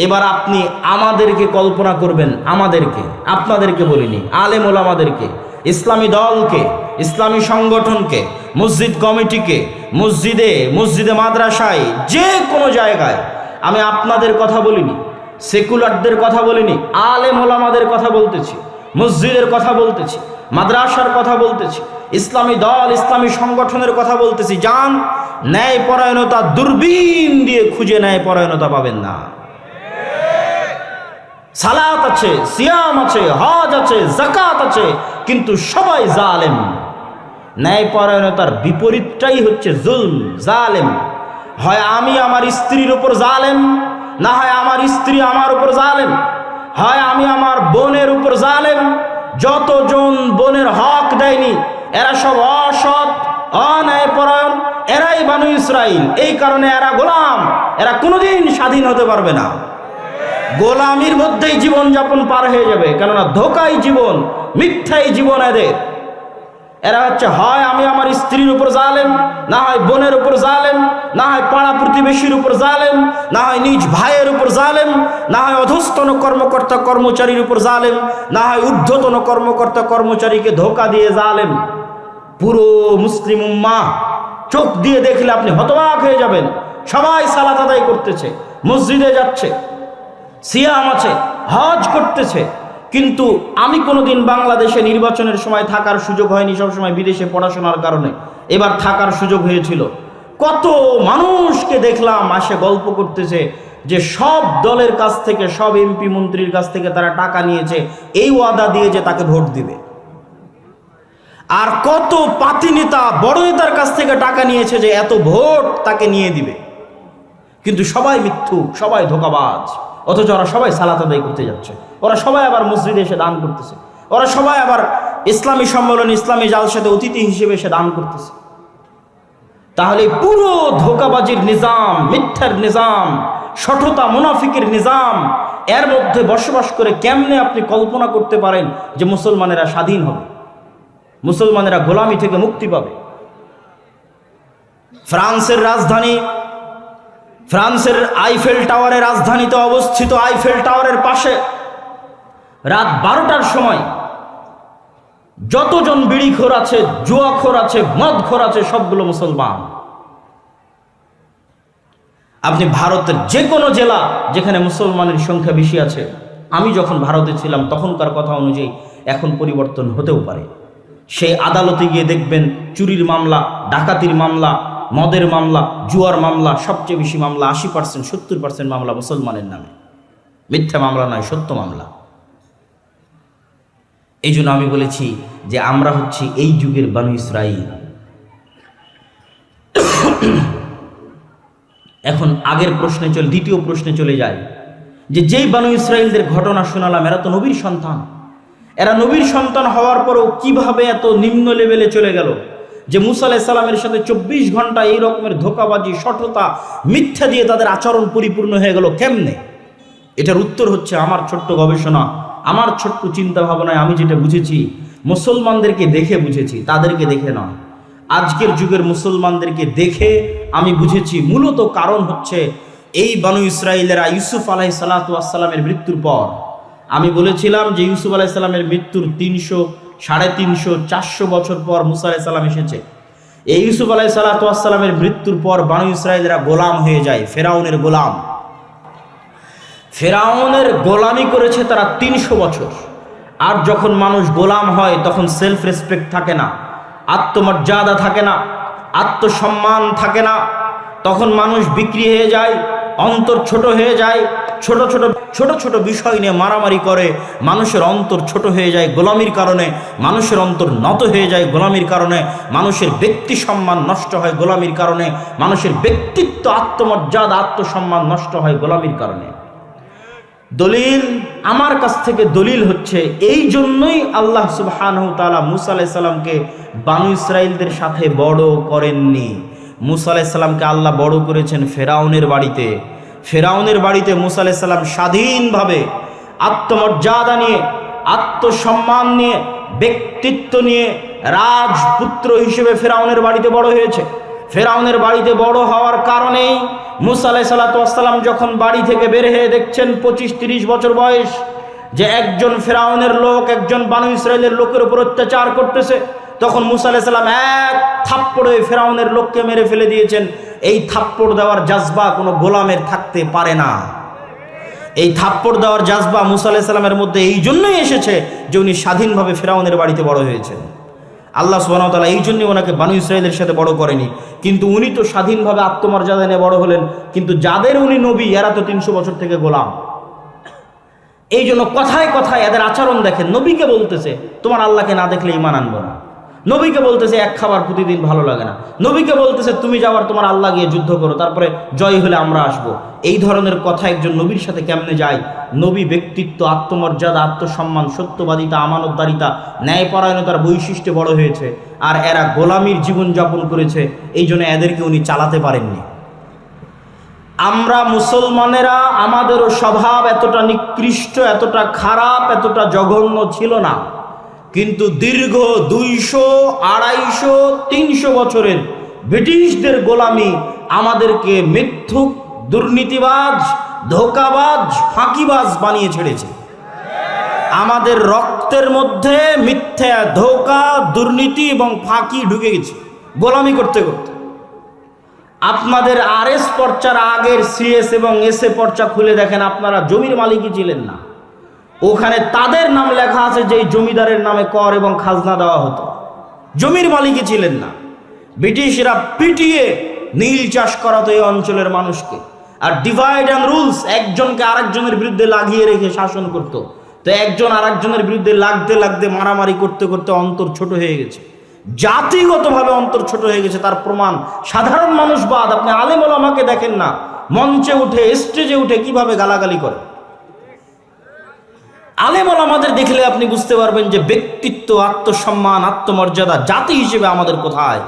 এবার আপনি আমাদেরকে কল্পনা করবেন, আমাদেরকে, আপনাদেরকে বলিনি, আলেম ওলামাদেরকে, ইসলামী দলকে, ইসলামী সংগঠনকে, মসজিদ কমিটিকে, মসজিদে মাদ্রাসায়, যে কোনো জায়গায়, আমি আপনাদের কথা বলিনি, সেকুলারদের কথা বলিনি, আলেম ওলামাদের কথা বলতেছি, মসজিদের কথা বলতেছি, মাদ্রাসার কথা বলতেছি, ইসলামী দল, ইসলামী সংগঠনের কথা বলতেছি। যান, ন্যায়পরায়ণতা দূরবীন দিয়ে খুঁজে ন্যায়পরায়ণতা পাবেন না। সালাত আছে, সিয়াম আছে, হজ আছে, যাকাত আছে, কিন্তু সবাই জালেম। ন্যায়পরায়ণতার বিপরীতটাই হচ্ছে জুলম, জালেম। হয় আমি আমার স্ত্রীর উপর জালেম, না হয় আমার স্ত্রী আমার উপর জালেম, হয় আমি আমার বোনের উপর জালেম। যতজন বোনের হক দেয়নি এরা সব অসৎ, অন্যায়পরায়ণ, এরাই বানু ইসরাইল। এই কারণে এরা গোলাম, এরা কোনোদিন স্বাধীন হতে পারবে না। গোলামির মধ্যেই জীবন যাপন পার হয়ে যাবে, কেননা ধোকাই জীবন, মিথ্যাই জীবন এদের। এরা হচ্ছে হয় আমি আমার স্ত্রীর উপর জালেম, না হয় বোনের উপর জালেম, না হয় পাড়া প্রতিবেশীর উপর জালেম, না হয় নিজ ভাইয়ের উপর জালেম, না হয় অধস্তন কর্মকর্তা কর্মচারীর উপর জালেম, না হয় ঊর্ধ্বতন কর্মকর্তা কর্মচারীকে ধোকা দিয়ে জালেম। পুরো মুসলিম উম্মাহ চোখ দিয়ে দেখলে আপনি হতবাক হয়ে যাবেন। সবাই সালাত আদায় করতেছে, মসজিদে যাচ্ছে, সিয়াম আছে, হজ করতেছে, কিন্তু আমি কোনোদিন বাংলাদেশে নির্বাচনের সময় থাকার সুযোগ হয়নি, সবসময় বিদেশে পড়াশোনার কারণে। এবার থাকার সুযোগ হয়েছিল। কত মানুষকে দেখলাম আসে গল্প করতেছে যে সব দলের কাছ থেকে, সব এমপি মন্ত্রীর কাছ থেকে তারা টাকা নিয়েছে এই ওয়াদা দিয়ে যে তাকে ভোট দিবে। আর কত পাতি নেতা, বড় নেতার কাছ থেকে টাকা নিয়েছে যে এত ভোট তাকে নিয়ে দিবে। কিন্তু সবাই মিথ্যুক, সবাই ধোঁকাবাজ। অথচ ওরা সবাই সালাত আদায় করতে যাচ্ছে, ওরা সবাই আবার মসজিদে এসে দান করতেছে, ওরা সবাই আবার ইসলামী সম্মেলন, ইসলামী জালসাতে অতিথি হিসেবে এসে দান করতেছে। তাহলে পুরো ধোঁকাবাজির নিজাম, মিথ্যার নিজাম, শঠতা মুনাফিকের নিজাম, এর মধ্যে বসবাস করে কেমনে আপনি কল্পনা করতে পারেন যে মুসলমানেরা স্বাধীন হবে, মুসলমানেরা গোলামি থেকে মুক্তি পাবে? ফ্রান্সের রাজধানী, ফ্রান্সের আইফেল টাওয়ারের রাজধানীতে অবস্থিত আইফেল টাওয়ারের পাশে রাত 12টার সময় যতজন বিড়িখোর আছে, জুয়াখোর আছে, মদখোর আছে, সবগুলো মুসলমান। আপনি ভারতের যে কোনো জেলা যেখানে মুসলমানের সংখ্যা বেশি আছে, আমি যখন ভারতে ছিলাম তখনকার কথা অনুযায়ী এখন পরিবর্তন হতেও পারে। সেই আদালতে গিয়ে দেখবেন চুরির মামলা, ডাকাতির মামলা, মদের মামলা, জুয়ার মামলা, সবচেয়ে বেশি মামলা 80%, 70% মামলা মুসলমানের নামে। মিথ্যা মামলা নয়, সত্য মামলা। এই জন্য আমি বলেছি যে আমরা হচ্ছি এই যুগের বানু ইসরাইল। এখন আগের প্রশ্নে দ্বিতীয় প্রশ্নে চলে যায় যে যেই বানু ইসরাইলদের ঘটনা শোনালাম, এরা তো নবীর সন্তান। এরা নবীর সন্তান হওয়ার পরও কিভাবে এত নিম্ন লেভেলে চলে গেল যে মুসা আলাইহিস সালামের সাথে 24 ঘন্টা এই রকমের ধোঁকাবাজি, শঠতা, মিথ্যা দিয়ে তাদের আচরণ পরিপূর্ণ হয়ে গেল কেমনে? এটার উত্তর হচ্ছে আমার ছোট্ট গবেষণা, আমার ছোট্ট চিন্তা ভাবনায় আমি যেটা বুঝেছি, মুসলমানদেরকে দেখে বুঝেছি, তাদেরকে দেখে নয়। আজকের যুগের মুসলমানদেরকে দেখে আমি বুঝেছি মূলত কারণ হচ্ছে এই বানু ইসরাইলেরা ইউসুফ আলাইহিস সালাতু ওয়াস সালামের মৃত্যুর পর, আমি বলেছিলাম যে ইউসুফ আলাইহিস সালামের মৃত্যুর 300, 350, 400 বছর পর মুসা আলাইহিস সালাম এসেছে। এই ইউসুফ আলাইহিস সালাতু ওয়াস সালামের মৃত্যুর পর বানু ইসরাইলেরা গোলাম হয়ে যায়, ফেরাউনের গোলাম। ফেরাউনের গোলামি করেছে তারা 300 বছর। আর যখন মানুষ গোলাম হয় তখন সেলফ রেসপেক্ট থাকে না, আত্মমর্যাদা থাকে না, আত্মসম্মান থাকে না। তখন মানুষ বিক্রি হয়ে যায়, অন্তর ছোট হয়ে যায়, ছোট ছোট বিষয় নিয়ে মারামারি করে। মানুষের অন্তর ছোট হয়ে যায় গোলামির কারণে, মানুষের অন্তর নত হয়ে যায় গোলামির কারণে, মানুষের ব্যক্তি সম্মান নষ্ট হয় গোলামির কারণে, মানুষের ব্যক্তিত্ব, আত্মমর্যাদা, আত্মসম্মান নষ্ট হয় গোলামির কারণে। দলিল আমার কাছ থেকে দলিল হচ্ছে এই জন্যই আল্লাহ সুবহানাহু ওয়া তাআলা মুসা আলাইহিস সালামকে বানু ইসরাইলদের সাথে বড় করেননি। মুসা আলাইহিস সালামকে আল্লাহ বড় করেছেন ফেরাউনের বাড়িতে। ফেরাউনের বাড়িতে মুসা আলাইহিস সালাম স্বাধীনভাবে আত্মমর্যাদা নিয়ে, আত্মসম্মান নিয়ে, ব্যক্তিত্ব নিয়ে রাজপুত্র হিসেবে ফেরাউনের বাড়িতে বড় হয়েছে। ফেরাউনের বাড়িতে বড় হওয়ার কারণেই মুসা আলাইহিস সালাতু ওয়াস সালাম যখন বাড়ি থেকে বের হয়ে দেখছেন 25-30 বছর বয়স যে একজন ফেরাউনের লোক একজন বানু ইসরাইলের লোকের উপর অত্যাচার করতেছে, তখন মুসা আলাইহিস সালাম এক থাপ্পড়ে ফেরাউনের লোককে মেরে ফেলে দিয়েছেন। এই থাপ্পড় দেওয়ার জাজবা কোনো গোলামের থাকতে পারে না। এই থাপ্পড় দেওয়ার জাজবা মুসা আলাইহিস সালামের মধ্যে এই জন্যই এসেছে যে উনি স্বাধীনভাবে ফেরাউনের বাড়িতে বড় হয়েছেন। আল্লাহ সুবহানাহু ওয়া তাআলা এই জন্যই ওনাকে বানু ইসরাইলের সাথে বড় করেনি, কিন্তু উনি তো স্বাধীনভাবে আত্মমর্যাদা নিয়ে বড় হলেন, কিন্তু যাদের উনি নবী এরা তো 300 বছর থেকে গোলাম। এই জন্য কথায় কথায় এদের আচরণ দেখেন, নবীকে বলতেছে তোমার আল্লাহকে না দেখলে ঈমান আনবো না, নবীকে বলতেছে এক খাবার প্রতিদিন ভালো লাগে না, নবীকে বলতেছে তুমি যাওয়ার তোমার আল্লাহ গিয়ে যুদ্ধ করো, তারপরে জয় হলে আমরা আসবো। এই ধরনের কথা একজন নবীর সাথে কেমনে যায়? নবী ব্যক্তিত্ব, আত্মমর্যাদা, আত্মসম্মান, সত্যবাদিতা, আমানতদারিতা, ন্যায়পরায়ণতার বৈশিষ্ট্যে বড় হয়েছে, আর এরা গোলামির জীবনযাপন করেছে। এই জন্য এদেরকে উনি চালাতে পারেননি। আমরা মুসলমানেরা আমাদেরও স্বভাব এতটা নিকৃষ্ট, এতটা খারাপ, এতটা জঘন্য ছিল না, কিন্তু দীর্ঘ 200, 250, 300 বছরের ব্রিটিশদের গোলামি আমাদেরকে মিথ্যুক, দুর্নীতিবাজ, ধোঁকাবাজ, ফাঁকিবাজ বানিয়ে ছেড়েছে। আমাদের রক্তের মধ্যে মিথ্যা, ধোঁকা, দুর্নীতি এবং ফাঁকি ঢুকে গেছে গোলামি করতে করতে। আপনাদের আরএস পর্চার আগের সিএস এবং এসএ পর্চা খুলে দেখেন, আপনারা জমির মালিকই ছিলেন না, ওখানে তাদের নাম লেখা আছে যে জমিদারের নামে কর এবং খাজনা দেওয়া হতো, জমির মালিকই ছিলেন না। ব্রিটিশরা পিটিয়ে নীল চাষ করাতো এই অঞ্চলের মানুষকে, আর ডিভাইড অ্যান্ড রুলস, একজনকে আরেকজনের বিরুদ্ধে লাগিয়ে রেখে শাসন করত। তো একজন আরেকজনের বিরুদ্ধে লাগতে লাগতে, মারামারি করতে করতে অন্তর ছোট হয়ে গেছে, জাতিগতভাবে অন্তর ছোট হয়ে গেছে। তার প্রমাণ সাধারণ মানুষ বাদ, আপনি আলেম ওলামাকে দেখেন না, মঞ্চে উঠে, স্টেজে উঠে কিভাবে গালাগালি করে। আলেম ওলামাদের দেখলে আপনি বুঝতে পারবেন যে ব্যক্তিত্ব, আত্মসম্মান, আত্মমর্যাদা, জাতি হিসেবে আমাদের কোথায়।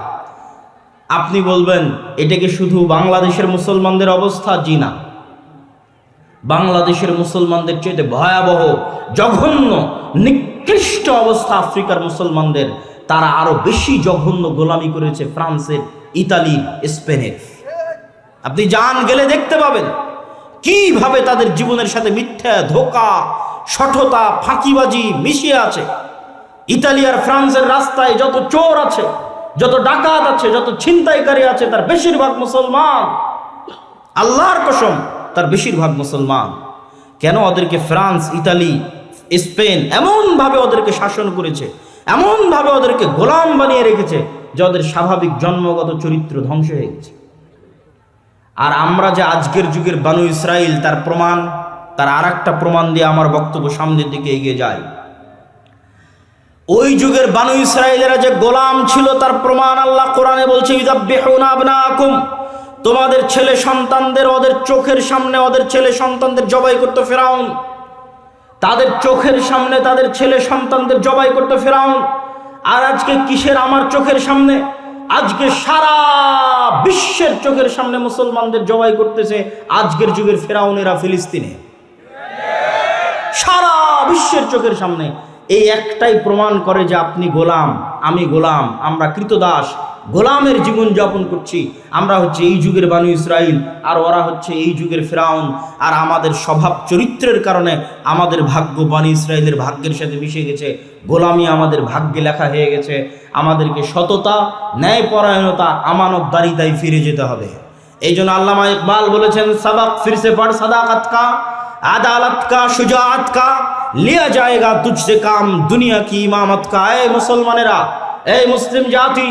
আপনি বলবেন এটা কি শুধু বাংলাদেশের মুসলমানদের অবস্থা? জি না, বাংলাদেশের মুসলমানদের চেয়ে ভয়াবহ, জঘন্য, নিকৃষ্ট অবস্থা আফ্রিকার মুসলমানদের। তারা আরো বেশি জঘন্য গোলামি করেছে ফ্রান্সের, ইতালির, স্পেনের। আপনি যান, গেলে দেখতে পাবেন কিভাবে তাদের জীবনের সাথে মিথ্যা, ধোঁকা, শঠতা, ফাঁকিবাজি মিশিয়ে আছে। ইতালি আর ফ্রান্সের রাস্তায় যত চোর আছে, যত ডাকাত আছে, যত ছিনতাইকারী আছে, তার বেশিরভাগ মুসলমান। আল্লাহর কসম, তার বেশিরভাগ মুসলমান। কেন? ওদেরকে ফ্রান্স, ইতালি, স্পেন এমনভাবে ওদেরকে শাসন করেছে, এমনভাবে ওদেরকে গোলাম বানিয়ে রেখেছে যে ওদের স্বাভাবিক জন্মগত চরিত্র ধ্বংস হয়ে গেছে। আর আমরা যে আজকের যুগের বানু ইসরাইল, তার প্রমাণ, তার আর একটা প্রমাণ দিয়ে আমার বক্তব্য সামনের দিকে এগিয়ে যায়। ওই যুগের বানু ইসরাইলেরা যে গোলাম ছিল তার প্রমাণ আল্লাহ কোরআনে বলছে, ইযাববিহুনা আবনাকুম, তোমাদের ছেলে সন্তানদের ওদের চোখের সামনে ওদের ছেলে সন্তানদের জবাই করত ফেরাউন। তাদের চোখের সামনে তাদের ছেলে সন্তানদের জবাই করত ফেরাউন। আর আজকে কিসের আমার চোখের সামনে? আজকে সারা বিশ্বের চোখের সামনে মুসলমানদের জবাই করতেছে আজকের যুগের ফেরাউনেরা ফিলিস্তিনে, সারা বিশ্বের চোখের সামনে। এই একটাই প্রমাণ করে যে আপনি গোলাম, আমি গোলাম, আমরা কৃতদাস, গোলামের জীবন যাপন করছি। আমরা হচ্ছে এই যুগের বানু ইসরাইল, আর ওরা হচ্ছে এই যুগের ফেরাউন। আর আমাদের স্বভাব চরিত্রের কারণে আমাদের ভাগ্য বানু ইসরাইলের ভাগ্যের সাথে মিশে গেছে, গোলামি আমাদের ভাগ্যে লেখা হয়ে গেছে। আমাদেরকে সততা, ন্যায়পরায়ণতা, আমানতদারিতায় ফিরে যেতে হবে। এই জন্য আল্লামা ইকবাল বলেছেন, সাবাক ফিরসে পড় সাদাকাত কা, আদালত কা, শুজাআত কা, লিয়া জায়েগা তুঝসে কাম, দুনিয়া কি ইমামত কা। এই মুসলমানেরা, এই মুসলিম জাতি,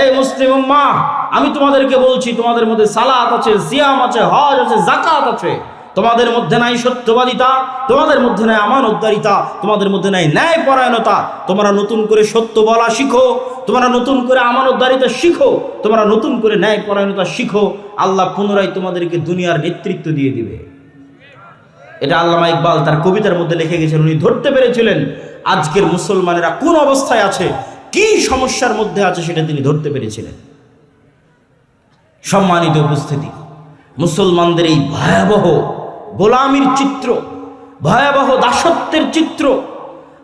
এই মুসলিম উম্মাহ, আমি তোমাদেরকে বলছি, তোমাদের মধ্যে সালাত আছে, সিয়াম আছে, হজ আছে, যাকাত আছে, তোমাদের মধ্যে নাই সত্যবাদিতা, তোমাদের মধ্যে নাই আমানতদারিতা, তোমাদের মধ্যে নাই ন্যায়পরায়ণতা। তোমরা নতুন করে সত্য বলা শিখো, তোমরা নতুন করে আমানতদারিতা শিখো, তোমরা নতুন করে ন্যায়পরায়ণতা শিখো। আল্লাহ পুনরায় তোমাদেরকে দুনিয়ার নেতৃত্ব দিয়ে দিবে। এটা আল্লামা ইকবাল তার কবিতার মধ্যে লিখে গেছেন। উনি ধরতে পেরেছিলেন আজকের মুসলমানেরা কোন অবস্থায় আছে, কি সমস্যার মধ্যে আছে, সেটা তিনি ধরতে পেরেছিলেন। সম্মানিত উপস্থিতি, মুসলমানদের এই ভয়াবহ গোলামির চিত্র, ভয়াবহ দাসত্বের চিত্র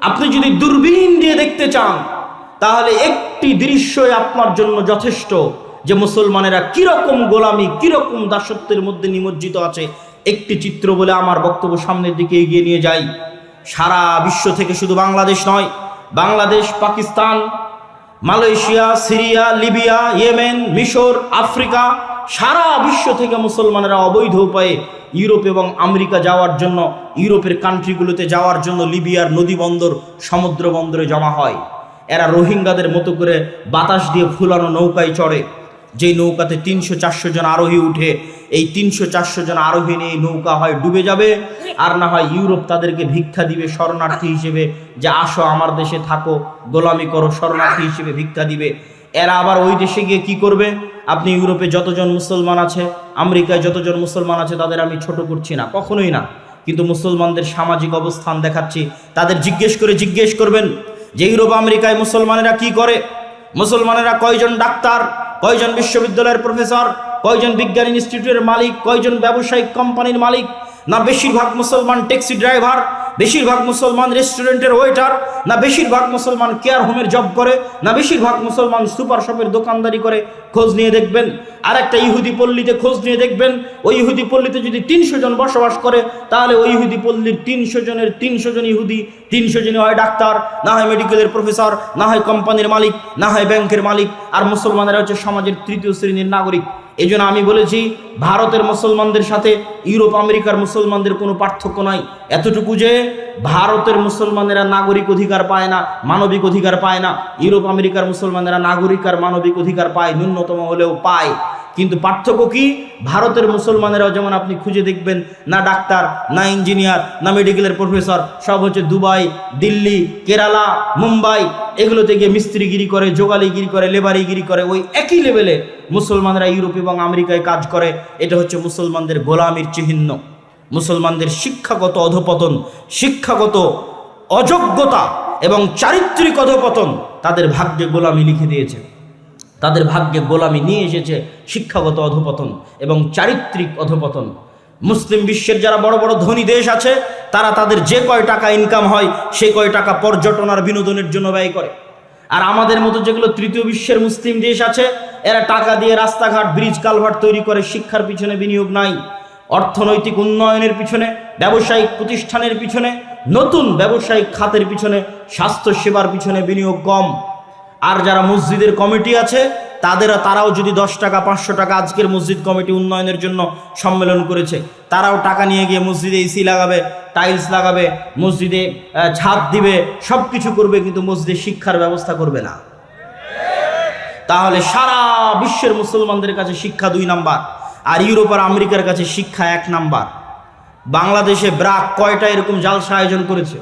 আপনি যদি দূরবীন দিয়ে দেখতে চান, তাহলে একটি দৃশ্যই আপনার জন্য যথেষ্ট। যে মুসলমানেরা কিরকম গোলামি, কিরকম দাসত্বের মধ্যে নিমজ্জিত আছে। একটি চিত্র বলে আমার বক্তব্য সামনের দিকে এগিয়ে নিয়ে যাই। সারা বিশ্ব থেকে শুধু বাংলাদেশ নয়, Bangladesh, Pakistan, Malaysia, Syria, Libya, Yemen, মিশর, আফ্রিকা, সারা বিশ্ব থেকে মুসলমানেরা অবৈধ উপায়ে ইউরোপ এবং আমেরিকা যাওয়ার জন্য, ইউরোপের কান্ট্রিগুলোতে যাওয়ার জন্য লিবিয়ার নদী বন্দর, সমুদ্র বন্দরে জমা হয়। এরা রোহিঙ্গাদের মতো করে বাতাস দিয়ে ফুলানো নৌকায় চড়ে, যেই নৌকাতে 300-400 জন আরোহী উঠে। এই 300-400 জন আরোহী নিয়ে নৌকা হয় ডুবে যাবে, আর না হয় ইউরোপ তাদেরকে ভিক্ষা দিবে শরণার্থী হিসেবে, যে আসো আমার দেশে থাকো, গোলামি করো, শরণার্থী হিসেবে ভিক্ষা দিবে। এরা আবার ওই দেশে গিয়ে কি করবে? আপনি ইউরোপে যতজন মুসলমান আছে, আমেরিকায় যতজন মুসলমান আছে, তাদের আমি ছোট করছি না, কখনোই না, কিন্তু মুসলমানদের সামাজিক অবস্থান দেখাচ্ছি। তাদের জিজ্ঞেস করবেন যে ইউরোপ আমেরিকায় মুসলমানেরা কি করে, মুসলমানেরা কয়জন ডাক্তার, কয়জন বিশ্ববিদ্যালয়ের প্রফেসর, কয়জন বিজ্ঞান ইনস্টিটিউটের মালিক, কয়জন ব্যবসায়িক কোম্পানির মালিক? না বেশিরভাগ মুসলমান ট্যাক্সি ড্রাইভার, বেশিরভাগ মুসলমান রেস্টুরেন্টের ওয়েটার, না বেশিরভাগ মুসলমান কেয়ার হোমের জব করে, না বেশিরভাগ মুসলমান সুপার শপের দোকানদারি করে? খোঁজ নিয়ে দেখবেন। আর একটা ইহুদি পল্লীতে খোঁজ নিয়ে দেখবেন, ওই ইহুদি পল্লীতে যদি 300 জন বসবাস করে, তাহলে ওই ইহুদি পল্লীর 300 জনের 300 জন ইহুদি, 300 জনই হয় ডাক্তার, না হয় মেডিকেলের প্রফেসর, না হয় কোম্পানির মালিক, না হয় ব্যাংকের মালিক। আর মুসলমানেরা হচ্ছে সমাজের তৃতীয় শ্রেণীর নাগরিক। এই জন্য আমি বলেছি, ভারতের মুসলমানদের সাথে ইউরোপ আমেরিকার মুসলমানদের কোনো পার্থক্য নাই, এতটুকু যে ভারতের মুসলমানেরা নাগরিক অধিকার পায় না, মানবিক অধিকার পায় না। ইউরোপ আমেরিকার মুসলমানেরা নাগরিক আর মানবিক অধিকার পায়, ন্যূনতম হলেও পায়। কিন্তু পার্থক্য কি? ভারতের মুসলমানেরাও যেমন আপনি খুঁজে দেখবেন, না ডাক্তার, না ইঞ্জিনিয়ার, না মেডিকেলের প্রফেসর, সব হচ্ছে দুবাই, দিল্লি, কেরালা, মুম্বাই, এগুলোতে গিয়ে মিস্ত্রিগিরি করে, যোগালিগিরি করে, লেবারিগিরি করে। ওই একই লেভেলে মুসলমানরা ইউরোপ এবং আমেরিকায় কাজ করে। এটা হচ্ছে মুসলমানদের গোলামির চিহ্ন। মুসলমানদের শিক্ষাগত অধপতন, শিক্ষাগত অযোগ্যতা এবং চারিত্রিক অধপতন তাদের ভাগ্যে গোলামি লিখে দিয়েছে। তাদের ভাগ্যে গোলামি নিয়ে এসেছে শিক্ষাগত অধপতন এবং চারিত্রিক অধপতন। মুসলিম বিশ্বের যারা বড় বড় ধনী দেশ আছে, তারা তাদের যে কয় টাকা ইনকাম হয়, সে কয় টাকা পর্যটন আর বিনোদনের জন্য ব্যয় করে। আর আমাদের মতো যেগুলো তৃতীয় বিশ্বের মুসলিম দেশ আছে, এরা টাকা দিয়ে রাস্তাঘাট, ব্রিজ, কালভার্ট তৈরি করে, শিক্ষার পিছনে বিনিয়োগ নাই। অর্থনৈতিক উন্নয়নের পিছনে, ব্যবসায়িক প্রতিষ্ঠানের পিছনে, নতুন ব্যবসায়িক খাতের পিছনে, স্বাস্থ্য সেবার পিছনে বিনিয়োগ কম। আর যারা মসজিদের কমিটি আছে, তারাও যদি 10 টাকা, 500 টাকা, আজকের মসজিদ কমিটি উন্নয়নের জন্য সম্মেলন করেছে, তারাও টাকা নিয়ে গিয়ে মসজিদে এসি লাগাবে, টাইলস লাগাবে, মসজিদে ছাদ দিবে, সব কিছু করবে, কিন্তু মসজিদে শিক্ষার ব্যবস্থা করবে না। তাহলে সারা বিশ্বের মুসলমানদের কাছে শিক্ষা 2 নাম্বার, আর ইউরোপ আর আমেরিকার কাছে শিক্ষা 1 নাম্বার। বাংলাদেশে ব্রাক কয়টা এরকম জালসা আয়োজন করেছে?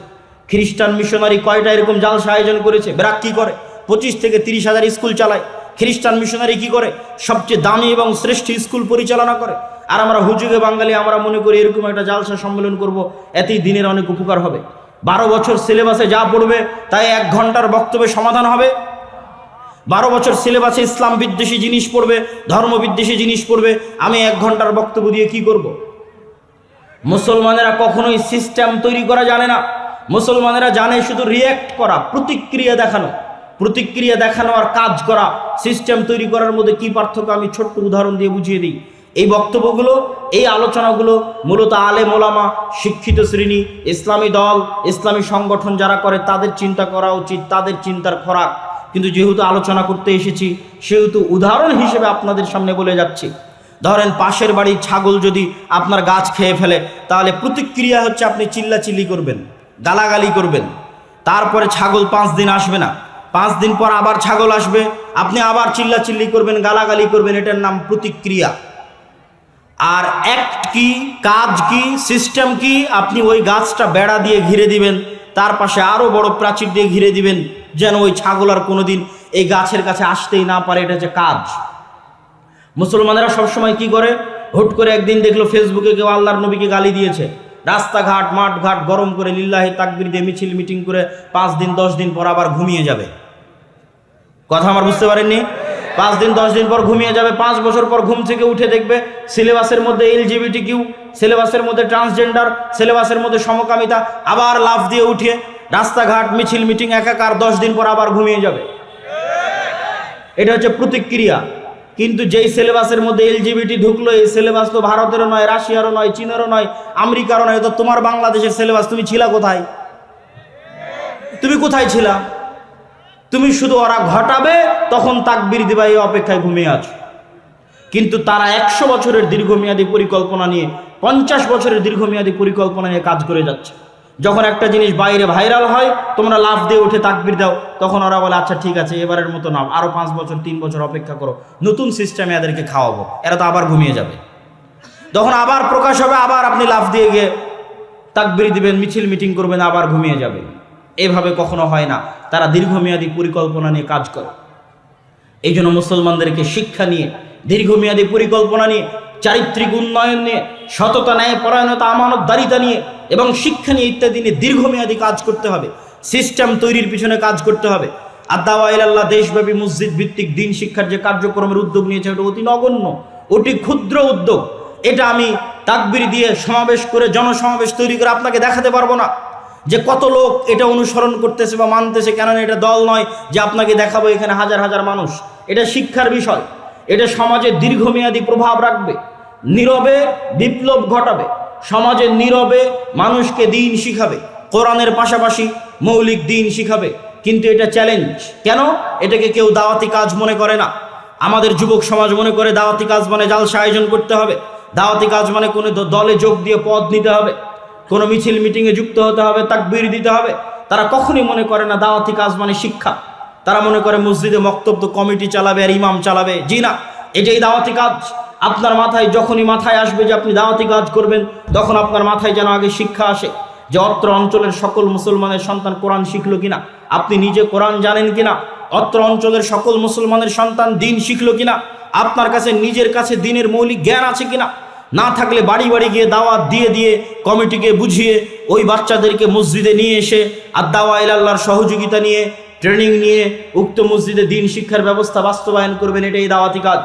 খ্রিস্টান মিশনারি কয়টা এরকম জালসা আয়োজন করেছে? ব্রাক কি করে? 25 থেকে 30 হাজার স্কুল চালায়। খ্রিস্টান মিশনারি কি করে? সবচেয়ে দামি এবং শ্রেষ্ঠ স্কুল পরিচালনা করে। আর আমরা হুজুগে বাঙালি, আমরা মনে করি এরকম একটা জালসা সম্মেলন করব, এতেই দিনের অনেক উপকার হবে। 12 বছর সিলেবাসে যা পড়বে তাই 1 ঘন্টার বক্তব্যে সমাধান হবে। 12 বছর সিলেবাসে ইসলাম বিদ্বেষী জিনিস পড়বে, ধর্ম বিদ্বেষী জিনিস পড়বে, আমি 1 ঘন্টার বক্তব্য দিয়ে কি করব? মুসলমানেরা কখনোই সিস্টেম তৈরি করা জানে না। মুসলমানেরা জানে শুধু রিয়্যাক্ট করা, প্রতিক্রিয়া দেখানো। প্রতিক্রিয়া দেখানো আর কাজ করা, সিস্টেম তৈরি করার মধ্যে কি পার্থক্য আমি ছোট্ট উদাহরণ দিয়ে বুঝিয়ে দিই। এই বক্তব্যগুলো, এই আলোচনাগুলো মূলত আলেম ওলামা, শিক্ষিত শ্রেণী, ইসলামী দল, ইসলামী সংগঠন যারা করে তাদের চিন্তা করা উচিত, তাদের চিন্তার খোরাক। কিন্তু যেহেতু আলোচনা করতে এসেছি, সেহেতু উদাহরণ হিসেবে আপনাদের সামনে বলে যাচ্ছি। ধরেন পাশের বাড়ির ছাগল যদি আপনার গাছ খেয়ে ফেলে, তাহলে প্রতিক্রিয়া হচ্ছে আপনি চিল্লাচিল্লি করবেন, গালাগালি করবেন। তারপরে ছাগল 5 দিন আসবে না, 5 দিন পর আবার ছাগল আসবে, আপনি আবার চিল্লাচিল্লি করবেন, গালাগালি করবেন। এটার নাম প্রতিক্রিয়া। আর অ্যাক্ট কি, কাজ কি, সিস্টেম কি? আপনি ওই গাছটা বেড়া দিয়ে ঘিরে দিবেন, তার পাশে আরো বড় প্রাচীর দিয়ে ঘিরে দিবেন, যেন ওই ছাগল আর কোনোদিন এই গাছের কাছে আসতেই না পারে। এটা হচ্ছে কাজ। মুসলমানেরা সবসময় কি করে? হুট করে একদিন দেখলো ফেসবুকে কেউ আল্লাহর নবীকে গালি দিয়েছে, রাস্তাঘাট, মাঠঘাট গরম করে লিল্লাহি তাকবীর দিয়ে মিছিল মিটিং করে 5 দিন 10 দিন পর আবার ঘুমিয়ে যাবে। কথা আমার বুঝতে পারেননি? 5 দিন 10 দিন পর ঘুমিয়ে যাবে। 5 বছর পর ঘুম থেকে উঠে দেখবে সিলেবাসের মধ্যে LGBTQ, সিলেবাসের মধ্যে ট্রান্সজেন্ডার, সিলেবাসের মধ্যে সমকামিতা, আবার লাফ দিয়ে উঠে রাস্তাঘাট, মিছিল মিটিং একাকার। 10 দিন পর আবার ঘুমিয়ে যাবে। এটা হচ্ছে প্রতিক্রিয়া। কিন্তু যেই সিলেবাসের মধ্যে এলজিবিটি ঢুকলো, এই সিলেবাস তো ভারতেরও নয়, রাশিয়ারও নয়, চীনেরও নয়, আমেরিকারও নয়, তো তোমার বাংলাদেশের সিলেবাস। তুমি ছিলা কোথায়? তুমি কোথায় ছিলা? তুমি শুধু ওরা ঘটাবে তখন তাকবীর দিবা, এই অপেক্ষায় ঘুমিয়ে আছো। কিন্তু তারা 100 বছরের দীর্ঘমেয়াদী পরিকল্পনা নিয়ে, 50 বছরের দীর্ঘমেয়াদী পরিকল্পনা নিয়ে কাজ করে যাচ্ছে। যখন একটা জিনিস বাইরে ভাইরাল হয়, তোমরা লাফ দিয়ে উঠে তাকবীর দাও, তখন ওরা বলে আচ্ছা ঠিক আছে এবারের মতো নাও, আরো 5 বছর 3 বছর অপেক্ষা করো, নতুন সিস্টেমে এদেরকে খাওয়াবো, এরা তো আবার ঘুমিয়ে যাবে। তখন আবার প্রকাশ হবে, আবার আপনি লাফ দিয়ে গিয়ে তাকবীর দিবেন, মিছিল মিটিং করবেন, আবার ঘুমিয়ে যাবে। এভাবে কখনো হয় না। তারা দীর্ঘমেয়াদী পরিকল্পনা নিয়ে কাজ করে। এই জন্য মুসলমানদেরকে শিক্ষা নিয়ে, দীর্ঘমেয়াদী পরিকল্পনা নিয়ে, চারিত্রিক উন্নয়ন নিয়ে, সততা, ন্যায় পরায়ণতা, আমানতদারিতা নিয়ে এবং শিক্ষা নিয়ে ইত্যাদি নিয়ে দীর্ঘমেয়াদী কাজ করতে হবে। সিস্টেম তৈরির পিছনে কাজ করতে হবে। আদ-দাওয়া ইলাল্লাহ দেশব্যাপী মসজিদ ভিত্তিক দিন শিক্ষার যে কার্যক্রমের উদ্যোগ নিয়েছে, ওটা অতি নগণ্য, অতি ক্ষুদ্র উদ্যোগ। এটা আমি তাকবীর দিয়ে সমাবেশ করে, জনসমাবেশ তৈরি করে আপনাকে দেখাতে পারবো না যে কত লোক এটা অনুসরণ করতেছে বা মানতেছে। কেননা এটা দল নয় যে আপনাকে দেখাবো এখানে হাজার হাজার মানুষ। এটা শিক্ষার বিষয়। এটা সমাজে দীর্ঘমেয়াদী প্রভাব রাখবে, নীরবে বিপ্লব ঘটাবে, সমাজে নীরবে মানুষকে দিন শিখাবে, কোরআনের পাশাপাশি মৌলিক দিন শিখাবে। কিন্তু এটা চ্যালেঞ্জ। কেন? এটাকে কেউ দাওয়াতি কাজ মনে করে না। আমাদের যুবক সমাজ মনে করে দাওয়াতি কাজ মানে জালসা আয়োজন করতে হবে, দাওয়াতি কাজ মানে কোনো দলে যোগ দিয়ে পদ নিতে হবে, কোনো মিছিল মিটিংয়ে যুক্ত হতে হবে, তাকবীর দিতে হবে। তারা কখনই মনে করে না দাওয়াতি কাজ মানে শিক্ষা। তারা মনে করে মসজিদে বক্তব্য কমিটি চালাবে আর ইমাম চালাবে। জি না, এটাই দাওয়াতি কাজ। আপনার মাথায় যখনই মাথায় আসবে যে আপনি দাওয়াতি কাজ করবেন, তখন আপনার মাথায় যেন আগে শিক্ষা আসে যে অত্র অঞ্চলের সকল মুসলমানের সন্তান কোরআন শিখলো কিনা, আপনি নিজে কোরআন জানেন কিনা, অত্র অঞ্চলের সকল মুসলমানের সন্তান দিন শিখলো কিনা, আপনার কাছে নিজের কাছে দিনের মৌলিক জ্ঞান আছে কিনা। না থাকলে বাড়ি বাড়ি গিয়ে দাওয়াত দিয়ে দিয়ে কমিটিকে বুঝিয়ে ওই বাচ্চাদেরকে মসজিদে নিয়ে এসে আদ-দাওয়া ইলাল্লাহর সহযোগিতা নিয়ে, ট্রেনিং নিয়ে উক্ত মসজিদে দিন শিক্ষার ব্যবস্থা বাস্তবায়ন করবেন। এটাই দাওয়াতি কাজ।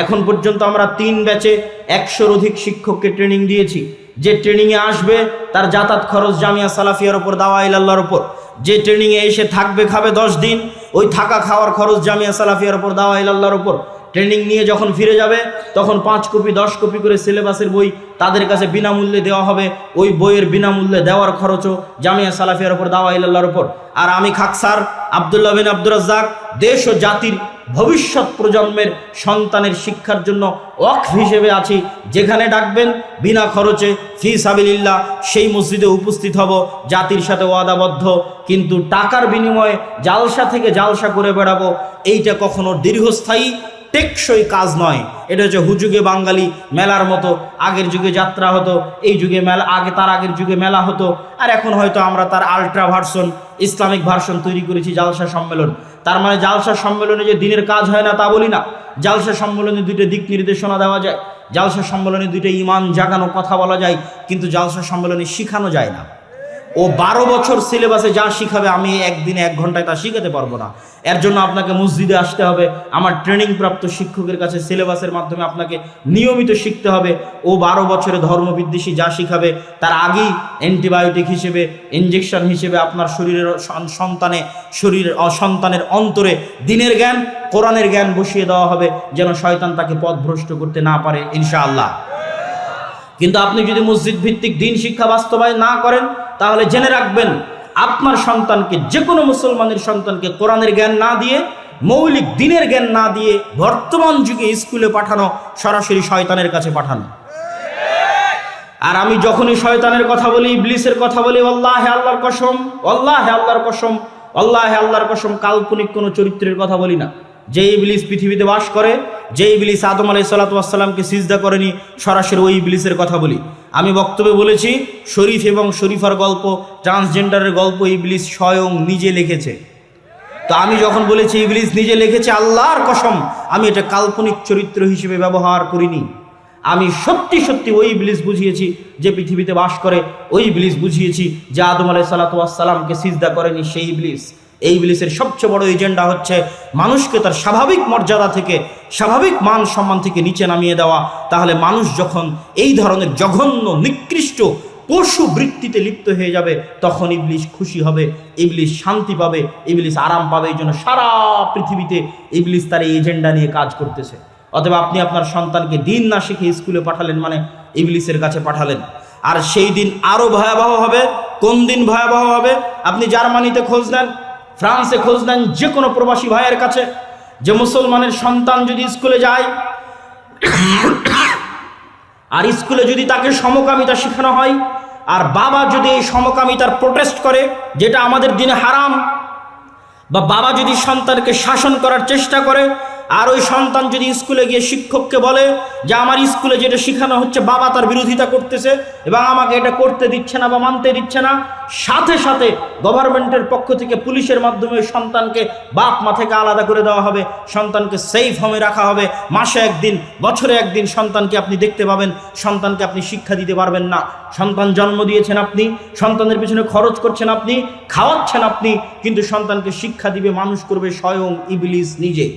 এখন পর্যন্ত আমরা 3 ব্যাচে 100-র অধিক শিক্ষককে ট্রেনিং দিয়েছি। যে ট্রেনিংয়ে আসবে তার যাতায়াত খরচ জামিয়া সালাফিয়ার ওপর, দাওয়া ইলাল্লাহর ওপর। যে ট্রেনিংয়ে এসে থাকবে খাবে 10 দিন, ওই থাকা খাওয়ার খরচ জামিয়া সালাফিয়ার ওপর, দাওয়া ইলাল্লাহর ওপর। ট্রেনিং নিয়ে যখন ফিরে যাবে তখন 5 কপি 10 কপি করে সিলেবাসের বই তাদের কাছে বিনামূল্যে দেওয়া হবে। ওই বইয়ের বিনামূল্যে দেওয়ার খরচও জামিয়া সালাফিয়ার ওপর, দাওয়া ইলাল্লাহর ওপর। আর আমি খাকসার আব্দুল্লাহ বিন আব্দুর রাজ্জাক দেশ ও জাতির ভবিষ্যৎ প্রজন্মের সন্তানের শিক্ষার জন্য ওয়াকফ হিসেবে আছি। যেখানে ডাকবেন বিনা খরচে ফি সাবিলিল্লাহ সেই মসজিদে উপস্থিত হব, জাতির সাথে ওয়াদাবদ্ধ। কিন্তু টাকার বিনিময়ে জালসা থেকে জালসা করে বেড়াবো, এইটা কখনো দীর্ঘস্থায়ী টেকসই কাজ নয়। এটা হচ্ছে হুজুগে বাঙালি মেলার মতো। আগের যুগে যাত্রা হতো, এই যুগে মেলা, তার আগের যুগে মেলা হতো, আর এখন হয়তো আমরা তার আলট্রা ভার্সন, ইসলামিক ভার্সন তৈরি করেছি, জালসা সম্মেলন। তার মানে জালসা সম্মেলনে যে দিনের কাজ হয় না তা বলি না। জালসা সম্মেলনে 2টা দিক নির্দেশনা দেওয়া যায়, জালসা সম্মেলনে 2টা ইমান জাগানো কথা বলা যায়, কিন্তু জালসা সম্মেলনে শিখানো যায় না। ও 12 বছর সিলেবাসে যা শিখাবে আমি একদিনে 1 ঘন্টায় তা শিখাতে পারবো না। এর জন্য আপনাকে মসজিদে আসতে হবে, আমার ট্রেনিং প্রাপ্ত শিক্ষকের কাছে সিলেবাসের মাধ্যমে আপনাকে নিয়মিত শিখতে হবে। ও 12 বছরে ধর্মবিদ্বেষী যা শিখাবে তার আগেই অ্যান্টিবায়োটিক হিসেবে, ইঞ্জেকশন হিসেবে আপনার সন্তানের অন্তরে দিনের জ্ঞান, কোরআনের জ্ঞান বসিয়ে দেওয়া হবে, যেন শয়তান তাকে পথভ্রষ্ট করতে না পারে ইনশাআল্লাহ। কিন্তু আপনি যদি মসজিদ ভিত্তিক দিন শিক্ষা বাস্তবায়ন না করেন, তাহলে জেনে রাখবেন আপনার সন্তানকে, যে কোনো মুসলমানের সন্তানকে কোরআনের জ্ঞান না দিয়ে, মৌলিক দিনের জ্ঞান না দিয়ে বর্তমান যুগে স্কুলে পাঠানো সরাসরি শয়তানের কাছে পাঠানো। আর আমি যখনই শয়তানের কথা বলি, ইবলিসের কথা বলি, আল্লাহে আল্লাহর কসম, আল্লাহে আল্লাহর কসম, আল্লাহে আল্লাহর কসম, কাল্পনিক কোনো চরিত্রের কথা বলি না। যে ইবলিস পৃথিবীতে বাস করে, যে ইবলিস আদম আলাইহিস সালাতু ওয়াস সালামকে সিজদা করেনি, সরাসরি ওই ইবলিসের কথা বলি। আমি বক্তব্যে বলেছি শরীফ এবং শরীফার গল্প, ট্রান্সজেন্ডারের গল্প ইবলিস স্বয়ং নিজে লিখেছে। তো আমি যখন বলেছি ইবলিস নিজে লিখেছে, আল্লাহর কসম আমি এটা কাল্পনিক চরিত্র হিসেবে ব্যবহার করিনি। আমি সত্যি সত্যি ওই ইবলিস বুঝিয়েছি যে পৃথিবীতে বাস করে, ওই ইবলিস বুঝিয়েছি যে আদম আলাইহিস সালাতু ওয়াস সালামকে সিজদা করেনি সেই ইবলিস। এই ইবলিসের সবচেয়ে বড় এজেন্ডা হচ্ছে মানুষকে তার স্বাভাবিক মর্যাদা থেকে, স্বাভাবিক মান সম্মান থেকে নিচে নামিয়ে দেওয়া। তাহলে মানুষ যখন এই ধরনের জঘন্য, নিকৃষ্ট, পশু বৃত্তিতে লিপ্ত হয়ে যাবে, তখন ইবলিস খুশি হবে, ইবলিস শান্তি পাবে, ইবলিস আরাম পাবে। এই জন্য সারা পৃথিবীতে ইবলিস তার এই এজেন্ডা নিয়ে কাজ করতেছে। অথবা আপনি আপনার সন্তানকে দিন না শিখে স্কুলে পাঠালেন মানে ইবলিসের কাছে পাঠালেন। আর সেই দিন আরো ভয়াবহ হবে। কোন দিন ভয়াবহ হবে? আপনি জার্মানিতে খোঁজ নেন, ফ্রান্সে খোঁজ নেন, যে কোনো প্রবাসী ভাইয়ের কাছে, যে মুসলমানের সন্তান যদি স্কুলে যায় আর স্কুলে যদি তাকে সমকামিতা শেখানো হয়, আর বাবা যদি এই সমকামিতার প্রোটেস্ট করে, যেটা আমাদের দিনে হারাম, বা বাবা যদি সন্তানকে শাসন করার চেষ্টা করে, আর ওই সন্তান যদি স্কুলে গিয়ে শিক্ষককে বলে যে আমার স্কুলে যেটা শেখানো হচ্ছে বাবা তার বিরোধিতা করতেছে এবং আমাকে এটা করতে দিচ্ছে না বা মানতে দিচ্ছে না, সাথে সাথে গভর্নমেন্টের পক্ষ থেকে পুলিশের মাধ্যমে সন্তানকে বাপ মা থেকে আলাদা করে দেওয়া হবে, সন্তানকে সেফ হোমে রাখা হবে। মাসে একদিন, বছরে একদিন সন্তানকে আপনি দেখতে পাবেন, সন্তানকে আপনি শিক্ষা দিতে পারবেন না। সন্তান জন্ম দিয়েছেন আপনি, সন্তানের পিছনে খরচ করছেন আপনি, খাওয়াচ্ছেন আপনি, কিন্তু সন্তানকে শিক্ষা দিবে, মানুষ করবে স্বয়ং ইবলিস নিজে।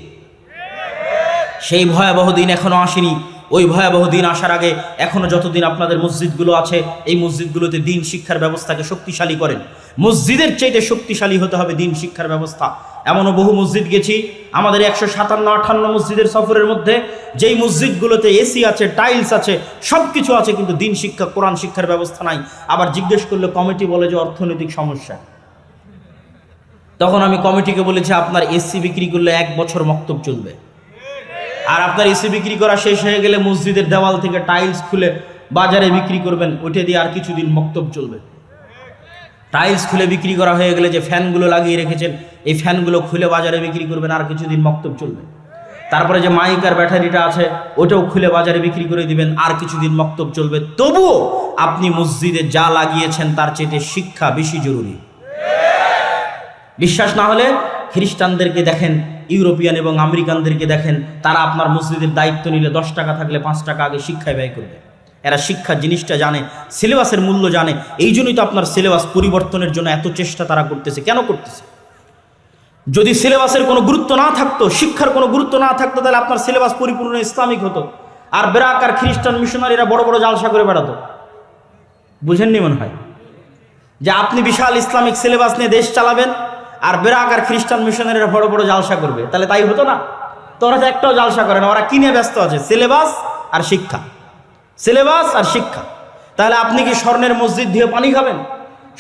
সেই ভয়াবহ দিন এখনো আসেনি। ওই ভয়াবহ দিন আসার আগে এখনো যতদিন আপনাদের মসজিদগুলো আছে, এই মসজিদগুলোতে দিন শিক্ষার ব্যবস্থাকে শক্তিশালী করেন। মসজিদের চাইতে শক্তিশালী হতে হবে দিন শিক্ষার ব্যবস্থা। এমনও বহু মসজিদ গেছি আমাদের 157-58 মসজিদের সফরের মধ্যে, যেই মসজিদগুলোতে এসি আছে, টাইলস আছে, সব কিছু আছে, কিন্তু দিন শিক্ষা, কোরআন শিক্ষার ব্যবস্থা নাই। আবার জিজ্ঞেস করলে কমিটি বলে যে অর্থনৈতিক সমস্যা। তখন আমি কমিটিকে বলেছি আপনার এসি বিক্রি করলে 1 বছর মক্তব চলবে, আর আপনার এসি বিক্রি করা শেষ হয়ে গেলে মসজিদের দেওয়াল থেকে টাইলস খুলে বাজারে বিক্রি করবেন, ওইটা দিয়ে আর কিছুদিন মক্তব চলবে। টাইলস খুলে বিক্রি করা হয়ে গেলে যে ফ্যানগুলো লাগিয়ে রেখেছেন, এই ফ্যানগুলো খুলে বাজারে বিক্রি করবেন, আর কিছুদিন মক্তব চলবে। তারপরে যে মাইক আর ব্যাটারিটা আছে ওটাও খুলে বাজারে বিক্রি করে দিবেন, আর কিছুদিন মক্তব চলবে। তবুও আপনি মসজিদে যা লাগিয়েছেন তার চেয়ে শিক্ষা বেশি জরুরি। বিশ্বাস না হলে খ্রিস্টানদেরকে দেখেন, ইউরোপিয়ান এবং আমেরিকানদেরকে দেখেন, তারা আপনার মসজিদের দায়িত্ব নিলে 10 টাকা থাকলে 5 টাকা আগে শিক্ষায় ব্যয় করবে। এরা শিক্ষা জিনিসটা জানে, সিলেবাসের মূল্য জানে। এই জন্যই তো আপনার সিলেবাস পরিবর্তনের জন্য এত চেষ্টা তারা করতেছে। কেন করতেছে? যদি সিলেবাসের কোনো গুরুত্ব না থাকতো, শিক্ষার কোনো গুরুত্ব না থাকতো, তাহলে আপনার সিলেবাস পরিপূর্ণ ইসলামিক হতো। আর বেরাক আর খ্রিস্টান মিশনারিরা বড় বড় জালসা করে বেড়াতো। বুঝেননি মনে হয় যে আপনি বিশাল ইসলামিক সিলেবাস নিয়ে দেশ চালাবেন, আর বেরাক আর খ্রিস্টান মিশনারিরা বড় বড় জালসা করবে, তাহলে তাই হতো না? তো ওরা তো একটাও জালসা করে না, ওরা কিনে ব্যস্ত আছে সিলেবাস আর শিক্ষা, সিলেবাস আর শিক্ষা। তাহলে আপনি কি স্বর্ণের মসজিদ দিয়ে পানি খাবেন?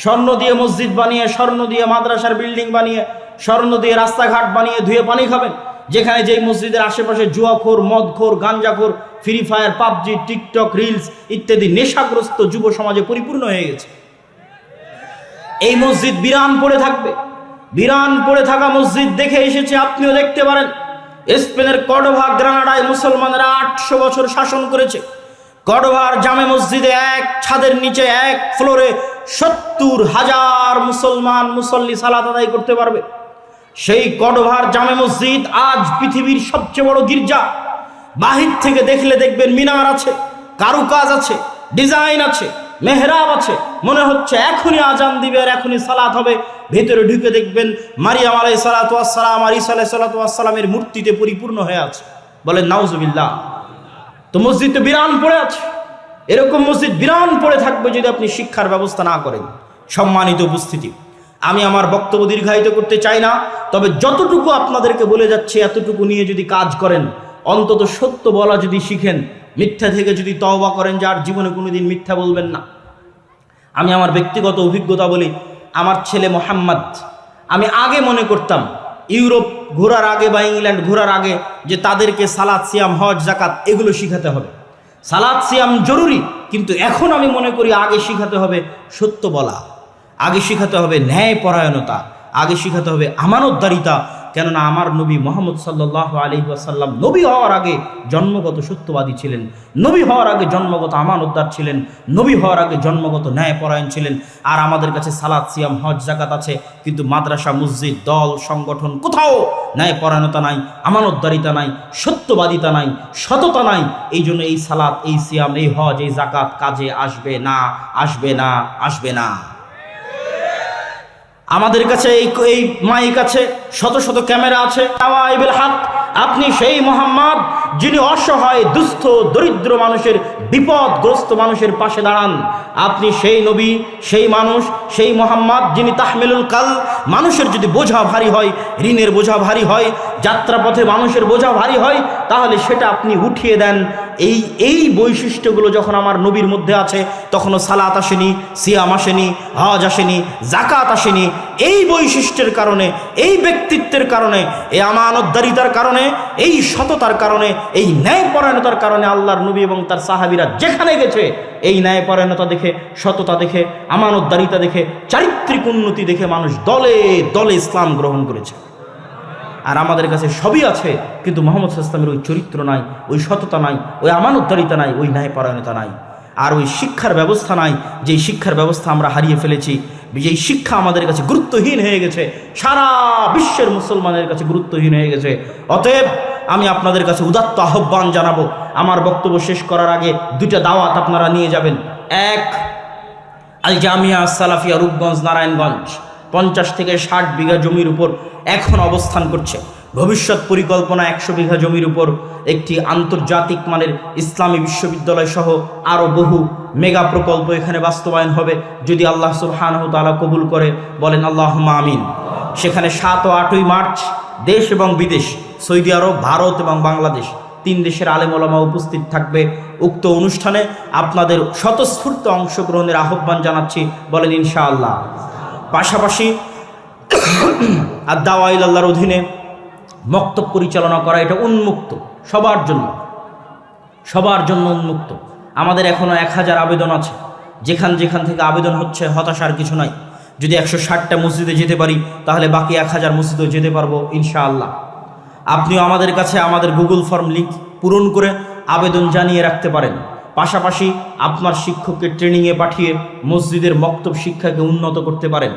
স্বর্ণ দিয়ে মসজিদ বানিয়ে, স্বর্ণ দিয়ে মাদ্রাসার বিল্ডিং বানিয়ে, স্বর্ণ দিয়ে রাস্তাঘাট বানিয়ে ধুয়ে পানি খাবেন? যেখানে যেই মসজিদের আশেপাশে জুয়াখোর, মদখোর, গাঞ্জাখোর, Free Fire, PUBG, TikTok, reels ইত্যাদি নেশাগ্রস্ত যুব সমাজে পরিপূর্ণ হয়ে গেছে। এই মসজিদ বিরান পড়ে থাকবে। বিরান পড়ে থাকা মসজিদ দেখে এসেছে, আপনিও দেখতে পারেন। স্পেনের কর্ডোভা, গ্রানাডায় মুসলমানেরা 800 বছর শাসন করেছে। কর্ডোভার জামে মসজিদে এক ছাদের নিচে, এক ফ্লোরে 70,000 মুসলমান মুসল্লি সালাত আদায় করতে পারবে। সেই কর্ডোভার জামে মসজিদ আজ পৃথিবীর সবচেয়ে বড় গির্জা। বাহির থেকে দেখলে দেখবেন মিনার আছে, কারুকাজ আছে, ডিজাইন আছে, মেহরাব আছে, মনে হচ্ছে এখনই আজান দিবে আর এখনই সালাত হবে। ভেতরে ঢুকে দেখবেন মারিয়াম আলাইহিস সালাতু ওয়াস সালাম আর ঈসা আলাইহিস সালাতু ওয়াস সালামের মূর্তিতে পরিপূর্ণ হয়ে আছে। বলেন নাউজুবিল্লাহ। তো মসজিদ তো বিরান পড়ে আছে। এরকম মসজিদ বিরান পড়ে থাকবে যদি আপনি শিক্ষার ব্যবস্থা না করেন। সম্মানিত উপস্থিতি, আমি আমার বক্তব্য দীর্ঘায়িত করতে চাই না, তবে যতটুকু আপনাদেরকে বলে যাচ্ছে এতটুকু নিয়ে যদি কাজ করেন, অন্তত সত্য বলা যদি শিখেন, মিথ্যা থেকে যদি তওবা করেন, যার জীবনে কোনোদিন মিথ্যা বলবেন না। আমি আমার ব্যক্তিগত অভিজ্ঞতা বলি, আমার ছেলে মোহাম্মদ, আমি আগে মনে করতাম ইউরোপ ঘোরার আগে বা ইংল্যান্ড ঘোরার আগে যে তাদেরকে সালাত, সিয়াম, হজ, যাকাত এগুলো শিখাতে হবে। সালাত, সিয়াম জরুরি, কিন্তু এখন আমি মনে করি আগে শিখাতে হবে সত্য বলা, আগে শিখাতে হবে ন্যায় পরায়ণতা, আগে শিখাতে হবে আমানতদারিতা। কেননা আমার নবী মুহাম্মদ সাল্লাল্লাহু আলাইহি ওয়াসাল্লাম নবী হওয়ার আগে জন্মগত সত্যবাদী ছিলেন, নবী হওয়ার আগে জন্মগত আমানতদার ছিলেন, নবী হওয়ার আগে জন্মগত ন্যায়পরায়ণ ছিলেন। আর আমাদের কাছে সালাত, সিয়াম, হজ, যাকাত আছে, কিন্তু মাদ্রাসা, মসজিদ, দল, সংগঠন কোথাও ন্যায়পরায়ণতা নাই, আমানতদারিতা নাই, সত্যবাদিতা নাই, সততা নাই। এই জন্য এই সালাত, এই সিয়াম, এই হজ, এই যাকাত কাজে আসবে না, আসবে না, আসবে না। আমাদের কাছে এই মাইক আছে, শত শত ক্যামেরা আছে। আপনি সেই মোহাম্মদ যিনি অসহায়, দুস্থ, দরিদ্র মানুষের বিপদগ্রস্ত মানুষের পাশে দাঁড়ান। আপনি সেই নবী, সেই মানুষ, সেই মোহাম্মদ যিনি তাহমিলুল কাল। মানুষের যদি বোঝা ভারী হয়, ঋণের বোঝা ভারী হয়, যাত্রাপথে মানুষের বোঝা ভারী হয়, তাহলে সেটা আপনি উঠিয়ে দেন। এই বৈশিষ্ট্যগুলো যখন আমার নবীর মধ্যে আছে, তখনও সালাত আসেনি, সিয়াম আসেনি, হজ আসেনি, জাকাত আসেনি। এই বৈশিষ্ট্যের কারণে, এই ব্যক্তিত্বের কারণে, এই আমানতদারিতার কারণে, এই সততার কারণে, এই ন্যায়পরায়ণতার কারণে আল্লাহর নবী এবং তার সাহাবীরা যেখানে গেছে, এই ন্যায়পরায়ণতা দেখে, সততা দেখে, আমানতদারিতা দেখে, চারিত্রিক উন্নতি দেখে মানুষ দলে দলে ইসলাম গ্রহণ করেছে। আর আমাদের কাছে সবই আছে, কিন্তু মুহাম্মদ সাল্লাল্লাহু আলাইহি ওয়াসাল্লামের ওই চরিত্র নাই, ওই সততা নাই, ওই আমানতদারিতা নাই, ওই ন্যায়পরায়ণতা নাই, আর ওই শিক্ষার ব্যবস্থা নাই। যেই শিক্ষার ব্যবস্থা আমরা হারিয়ে ফেলেছি, যেই শিক্ষা আমাদের কাছে গুরুত্বহীন হয়ে গেছে, সারা বিশ্বের মুসলমানের কাছে গুরুত্বহীন হয়ে গেছে। অতএব আমি আপনাদের কাছে উদাত্ত আহ্বান জানাবো, আমার বক্তব্য শেষ করার আগে দুইটা দাওয়াত আপনারা নিয়ে যাবেন। এক, আল জামিয়া সালাফিয়া রূপগঞ্জ নারায়ণগঞ্জ 50 থেকে 60 বিঘা জমির উপর এখন অবস্থান করছে। ভবিষ্যৎ পরিকল্পনা 100 বিঘা জমির উপর একটি আন্তর্জাতিক মানের ইসলামী বিশ্ববিদ্যালয় সহ আরও বহু মেগা প্রকল্প এখানে বাস্তবায়ন হবে, যদি আল্লাহ সুবহানাহু ওয়া তাআলা কবুল করে। বলেন আল্লাহুম্মা আমিন। সেখানে 7 ও 8 মার্চ দেশ এবং বিদেশ, সৌদি আরব, ভারত এবং বাংলাদেশ 3 দেশের আলেম ওলামা উপস্থিত থাকবে। উক্ত অনুষ্ঠানে আপনাদের স্বতঃস্ফূর্ত অংশগ্রহণের আহ্বান জানাচ্ছি। বলেন ইনশাআল্লাহ। পাশাপাশি আদ-দাওয়া ইলাল্লাহর অধীনে মক্তব পরিচালনা করা, এটা উন্মুক্ত, সবার জন্য উন্মুক্ত। আমাদের এখনও 1000 আবেদন আছে। যেখান থেকে আবেদন হচ্ছে, হতাশার কিছু নাই। যদি 160টা মসজিদে যেতে পারি, তাহলে বাকি 1000 মসজিদেও যেতে পারবো ইনশাআল্লাহ। আপনিও আমাদের কাছে আমাদের গুগল ফর্ম লিঙ্ক পূরণ করে আবেদন জানিয়ে রাখতে পারেন। পাশাপাশি আপনার শিক্ষককে ট্রেনিংয়ে পাঠিয়ে মসজিদের মক্তব শিক্ষাকে উন্নত করতে পারেন।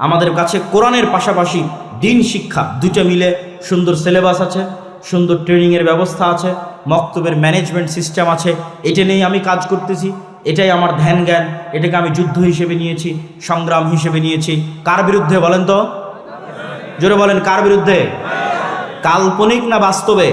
আমাদের কাছে কোরআনের পাশাপাশি দিন শিক্ষা দুটো মিলে সুন্দর সিলেবাস আছে, সুন্দর ট্রেনিংয়ের ব্যবস্থা আছে, মক্তবের ম্যানেজমেন্ট সিস্টেম আছে। এটা নিয়েই আমি কাজ করতেছি, এটাই আমার ধ্যান জ্ঞান। এটাকে আমি যুদ্ধ হিসেবে নিয়েছি, সংগ্রাম হিসেবে নিয়েছি। কার বিরুদ্ধে বলেন তো? জোরে বলেন, কার বিরুদ্ধে? কাল্পনিক না বাস্তবে?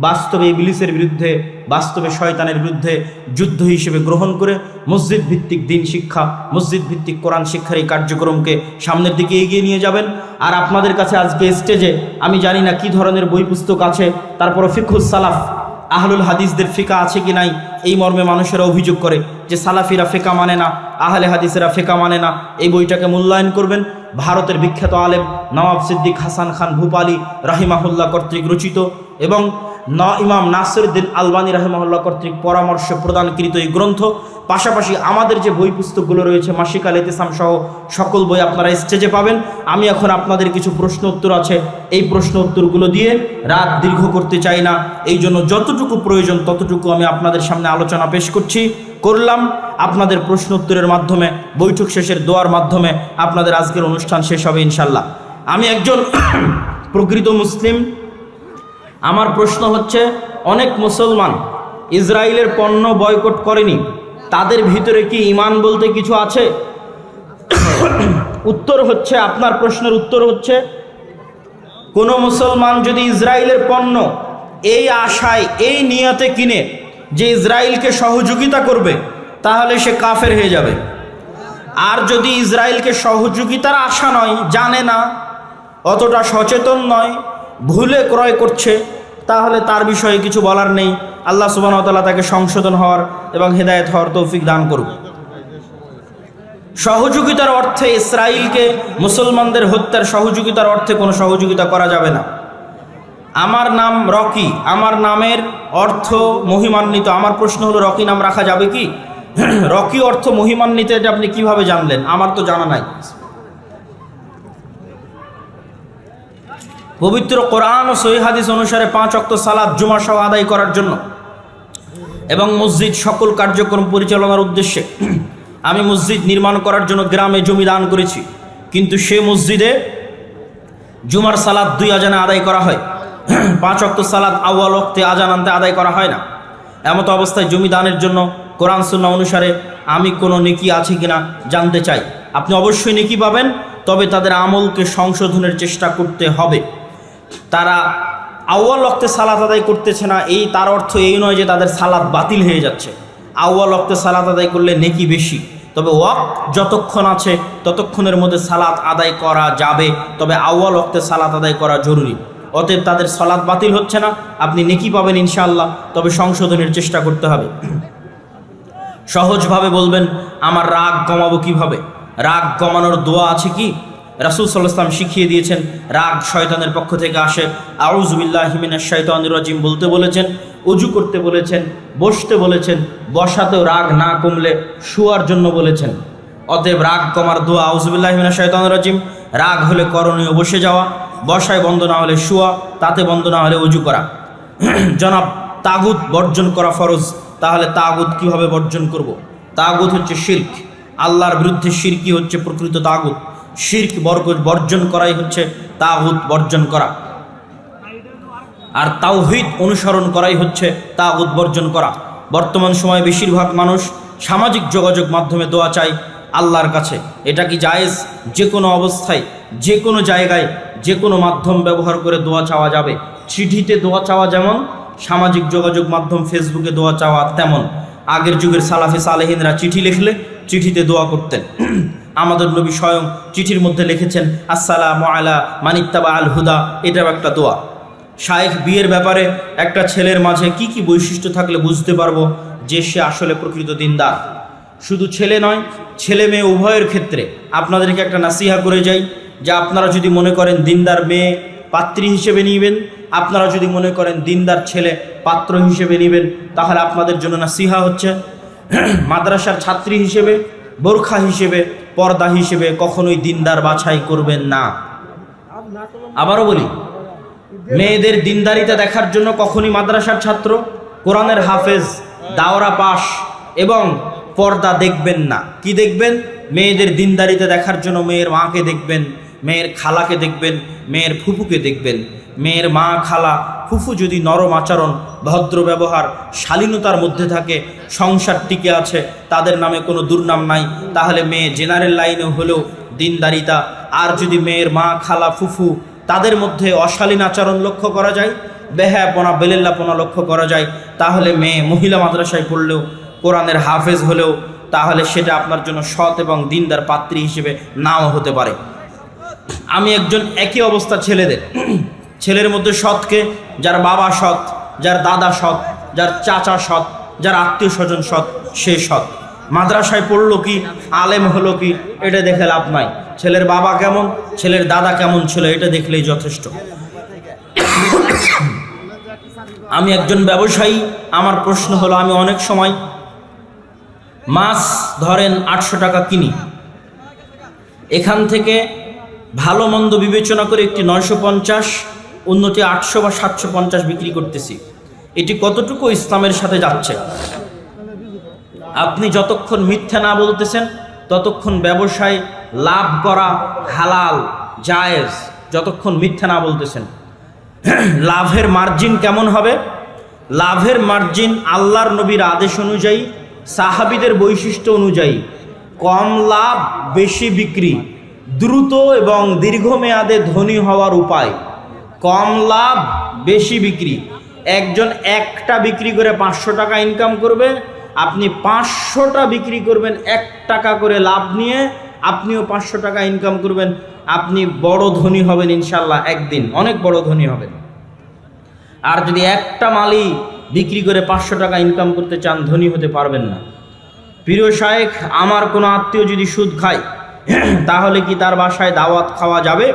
বাস্তবে ইবলিসের বিরুদ্ধে, বাস্তবে শয়তানের বিরুদ্ধে যুদ্ধ হিসেবে গ্রহণ করে মসজিদ ভিত্তিক দিন শিক্ষা, মসজিদ ভিত্তিক কোরআন শিক্ষার এই কার্যক্রমকে সামনের দিকে এগিয়ে নিয়ে যাবেন। আর আপনাদের কাছে আজকে স্টেজে আমি জানি না কি ধরনের বই পুস্তক আছে, তারপরও ফিকহুস সালাফ, আহলুল হাদিসদের ফিকা আছে কি নাই, এই মর্মে মানুষেরা অভিযোগ করে যে সালাফিরা ফিকা মানে না, আহলে হাদিসেরা ফিকা মানে না। এই বইটাকে মূল্যায়ন করবেন। ভারতের বিখ্যাত আলেম নওয়াব সিদ্দিক হাসান খান ভূপালী রাহিমাহুল্লাহ কর্তৃক রচিত এবং ইমাম নাসিরউদ্দিন আলবানী রাহিমাহুল্লাহ কর্তৃক পরামর্শ প্রদানকৃত এই গ্রন্থ। পাশাপাশি আমাদের যে বই পুস্তকগুলো রয়েছে, মাসিক আল ইতিসাম সহ সকল বই আপনারা স্টেজে পাবেন। আমি এখন আপনাদের কিছু প্রশ্ন উত্তর আছে, এই প্রশ্ন উত্তরগুলো দিয়ে রাত দীর্ঘ করতে চাই না, এই জন্য যতটুকু প্রয়োজন ততটুকু আমি আপনাদের সামনে আলোচনা পেশ করলাম। আপনাদের প্রশ্ন উত্তরের মাধ্যমে, বৈঠক শেষের দোয়ার মাধ্যমে আপনাদের আজকের অনুষ্ঠান শেষ হবে ইনশাল্লাহ। আমি একজন প্রকৃত মুসলিম। আমার প্রশ্ন হচ্ছে, অনেক মুসলমান ইসরায়েলের পণ্য বয়কট করেনি, তাদের ভিতরে কি ঈমান বলতে কিছু আছে? উত্তর হচ্ছে, আপনার প্রশ্নের উত্তর হচ্ছে, কোনো মুসলমান যদি ইসরায়েলের পণ্য এই আশায়, এই নিয়তে কিনে যে ইসরায়েলকে সহযোগিতা করবে, তাহলে সে কাফের হয়ে যাবে। আর যদি ইসরায়েলকে সহযোগিতার আশা নয়, জানে না, অতটা সচেতন নয়, ভুলে ক্রয় করছে, তাহলে তার বিষয়ে কিছু বলার নেই। আল্লাহ সুবহানাহু ওয়া তাআলা তাকে সংশোধন হওয়ার এবং হেদায়েত হওয়ার তৌফিক দান করুক। সহযোগিতার অর্থে ইসরায়েলকে মুসলমানদের হত্যার সহযোগিতার অর্থে কোনো সহযোগিতা করা যাবে না। আমার নাম রকি, আমার নামের অর্থ মহিমান্বিত। আমার প্রশ্ন হলো, রকি নাম রাখা যাবে কি? রকি অর্থ মহিমান্বিত, এটা আপনি কিভাবে জানলেন? আমার তো জানা নাই। পবিত্র কোরআন ও সহিহ হাদিস অনুসারে 5 ওয়াক্ত সালাত জুমা সহ আদায় করার জন্য এবং মসজিদ সকল কার্যক্রম পরিচালনার উদ্দেশ্যে আমি মসজিদ নির্মাণ করার জন্য গ্রামে জমি দান করেছি, কিন্তু সে মসজিদে জুমার সালাত 2 আজানে আদায় করা হয়। 5 ওয়াক্ত সালাত আউয়াল ওয়াক্তে আজান আনতে আদায় করা হয় না। এমত অবস্থায় জমি দানের জন্য কোরআন সুন্নাহ অনুসারে আমি কোনো নেকি আছে কিনা জানতে চাই। আপনি অবশ্যই নেকি পাবেন, তবে তাদের আমলকে সংশোধনের চেষ্টা করতে হবে। তারা আউয়াল ওয়াক্তে সালাত আদায় করতেছে না, এই তার অর্থ এই নয় যে তাদের সালাত বাতিল হয়ে যাচ্ছে। আউয়াল ওয়াক্তে সালাত আদায় করলে নেকি বেশি, তবে ওয়াক্ত যতক্ষণ আছে ততক্ষণের মধ্যে সালাত আদায় করা যাবে, তবে আউয়াল ওয়াক্তে সালাত আদায় করা জরুরি। অতএব তাদের সালাত বাতিল হচ্ছে না, আপনি নেকি পাবেন ইনশাআল্লাহ, তবে সংশোধনের চেষ্টা করতে হবে। সহজভাবে বলবেন, আমার রাগ কমাবো কিভাবে? রাগ কমানোর দোয়া আছে কি? রাসূল সাল্লাল্লাহু আলাইহি ওয়াসাল্লাম শিখিয়ে দিয়েছেন, রাগ শয়তানের পক্ষ থেকে আসে, আউযু বিল্লাহি মিনাশ শাইতানির রাজিম বলতে বলেছেন, ওযু করতে বলেছেন, বসতে বলেছেন, বসাতেও রাগ না কমলে শোয়ার জন্য বলেছেন। অতএব রাগ কমার দোয়া আউযু বিল্লাহি মিনাশ শাইতানির রাজিম। রাগ হলে করণীয় বসে যাওয়া, বসায় বন্ধ না হলে শোয়া, তাতে বন্ধ না হলে ওযু করা। জনাব, তাগুত বর্জন করা ফরজ, তাহলে তাগুত কিভাবে বর্জন করব? তাগুত হচ্ছে শিরক, আল্লাহর বিরুদ্ধে শিরকি হচ্ছে প্রকৃত তাগুত। শিরক বর্জন করাই হচ্ছে তাগুত বর্জন করা, আর তাওহীদ অনুসরণ করাই হচ্ছে তাগুত বর্জন করা। বর্তমান সময়ে বেশিরভাগ মানুষ সামাজিক যোগাযোগ মাধ্যমে দোয়া চায় আল্লাহর কাছে। এটা কি জায়েজ? যে কোনো অবস্থায়, যে কোনো জায়গায়, যে কোনো মাধ্যম ব্যবহার করে দোয়া চাওয়া যাবে। চিঠিতে দোয়া চাওয়া যেমন, সামাজিক যোগাযোগ মাধ্যম ফেসবুকে দোয়া চাওয়া তেমন। আগের যুগের সালাফে সালেহিনরা চিঠি লিখলে চিঠিতে দোয়া করতেন। আমাদের নবী স্বয়ং চিঠির মধ্যে লিখেছেন আসসালামু আলা মানিত্তাবা আল হুদা, এটাও একটা দোয়া। শায়েখ বিয়ের ব্যাপারে একটা ছেলের মাঝে কি কি বৈশিষ্ট্য থাকলে বুঝতে পারবো যে সে আসলে প্রকৃত দিনদার? শুধু ছেলে নয়, ছেলে মেয়ে উভয়ের ক্ষেত্রে আপনাদেরকে একটা নাসিহা করে যাই, যে আপনারা যদি মনে করেন দিনদার মেয়ে পাত্রী হিসেবে নিবেন, আপনারা যদি মনে করেন দিনদার ছেলে পাত্র হিসেবে নেবেন, তাহলে আপনাদের জন্য নাসিহা হচ্ছে, মাদ্রাসার ছাত্রী হিসেবে, বোরখা হিসেবে, পর্দা হিসেবে কখনোই দিনদার বাছাই করবেন না। আবারও বলি, মেয়েদের দিনদারিতা দেখার জন্য কখনই মাদ্রাসার ছাত্র, কোরআনের হাফেজ, দাওরা পাশ এবং পর্দা দেখবেন না। কি দেখবেন? মেয়েদের দিনদারিতা দেখার জন্য মেয়ের মাকে দেখবেন, মেয়ের খালাকে দেখবেন, মেয়ের ফুফুকে দেখবেন। মেয়ের মা, খালা, ফুফু যদি নরম আচরণ, ভদ্র ব্যবহার, শালীনতার মধ্যে থাকে, সংসার টিকে আছে, তাদের নামে কোনো দুর্নাম নাই, তাহলে মেয়ে জেনারেল লাইনে হলেও দিনদারিতা। আর যদি মেয়ের মা, খালা, ফুফু তাদের মধ্যে অশালীন আচরণ লক্ষ্য করা যায়, বেহায়াপনা, বেলেল্লাপনা লক্ষ্য করা যায়, তাহলে মেয়ে মহিলা মাদ্রাসায় পড়লেও, কোরআনের হাফেজ হলেও, তাহলে সেটা আপনার জন্য সৎ এবং দিনদার পাত্রী হিসেবে নাও হতে পারে। আমি একজন একই অবস্থা ছেলেদের, ছেলের মধ্যে সৎকে, যার বাবা সৎ, যার দাদা সৎ, যার চাচা সৎ, যার আত্মীয় স্বজন সৎ, সে সৎ। মাদ্রাসায় পড়লো কি, আলেম হলো কি, এটা দেখে লাভ নাই। ছেলের বাবা কেমন, ছেলের দাদা কেমন ছিল, এটা দেখলেই যথেষ্ট। আমি একজন ব্যবসায়ী, আমার প্রশ্ন হলো, আমি অনেক সময় মাছ ধরেন 800 টাকা কিনি, এখান থেকে ভালো মন্দ বিবেচনা করে একটি 950, অন্যটি 800 বা 750 বিক্রি করতেছি, এটি কতটুকু ইসলামের সাথে যাচ্ছে? আপনি যতক্ষণ মিথ্যা না বলতেছেন ততক্ষণ ব্যবসায় লাভ করা হালাল, জায়েজ, যতক্ষণ মিথ্যা না বলতেছেন। লাভের মার্জিন কেমন হবে? লাভের মার্জিন আল্লাহর নবীর আদেশ অনুযায়ী, সাহাবীদের বৈশিষ্ট্য অনুযায়ী, কম লাভ বেশি বিক্রি, দ্রুত এবং দীর্ঘমেয়াদে ধনী হওয়ার উপায়। কম লাভ বেশি বিক্রি। একজন একটা বিক্রি করে 500 টাকা ইনকাম করবে, আপনি 500টা বিক্রি করবেন 1 টাকা করে লাভ নিয়ে, আপনিও 500 টাকা ইনকাম করবেন, আপনি বড় ধনী হবেন ইনশাল্লাহ, একদিন অনেক বড় ধনী হবেন। আর যদি একটা মালই বিক্রি করে 500 টাকা ইনকাম করতে চান, ধনী হতে পারবেন না। প্রিয় শায়েখ, আমার কোনো আত্মীয় যদি সুদ খায়, তাহলে কি তার বাসায় দাওয়াত খাওয়া যাবে?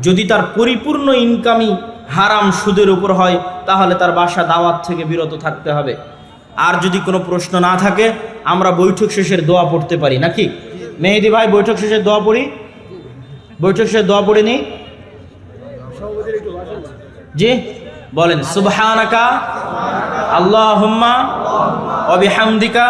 যদি তার পরিপূর্ণ ইনকামই হারাম সুদের উপর হয়, তাহলে তার বাসা দাওয়াত থেকে বিরত থাকতে হবে। আর যদি কোনো প্রশ্ন না থাকে, আমরা বৈঠক শেষের দোয়া পড়তে পারি নাকি? মেহেদি ভাই, বৈঠক শেষের দোয়া পড়ি, বৈঠক শেষের দোয়া পড়ে নি। জি বলেন, সুবহানাকা আল্লাহুম্মা ওয়া বিহামদিকা।